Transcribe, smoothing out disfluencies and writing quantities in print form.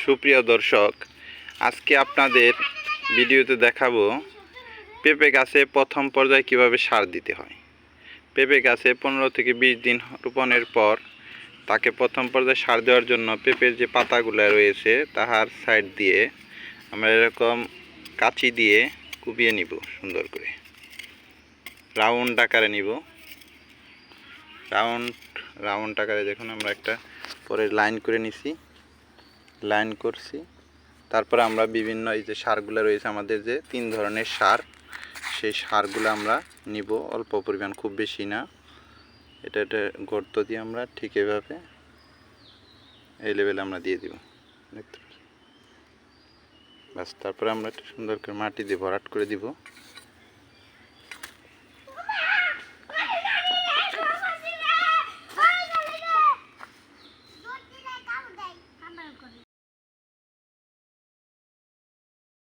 সুপ্রিয় দর্শক, আজকে আপনাদের ভিডিওতে দেখাবো পেঁপে গাছে প্রথম পর্যায়ে কিভাবে সার দিতে হয়। পেঁপে গাছে 15 থেকে 20 দিন রোপণের পর তাকে প্রথম পর্যায়ে সার দেওয়ার জন্য পেঁপের যে পাতাগুলো রয়েছে তাহার সাইড দিয়ে আমরা এরকম কাঁচি দিয়ে কুপিয়ে নিব, সুন্দর করে রাউন্ড আকারে নিব। রাউন্ড আকারে দেখুন আমরা একটা পরে লাইন করে নিছি, লাইন করছি। তারপরে আমরা বিভিন্ন এই যে সারগুলো রয়েছে আমাদের যে 3 ধরনের সার, সেই সারগুলো আমরা নিব অল্প পরিমাণ, খুব বেশি না। এটা গর্ত দিয়ে আমরা ঠিক এভাবে এই লেভেলে আমরা দিয়ে দিব, দেখতে পাচ্ছি। বাস, তারপরে আমরা একটু সুন্দর করে মাটি দিয়ে ভরাট করে দিব।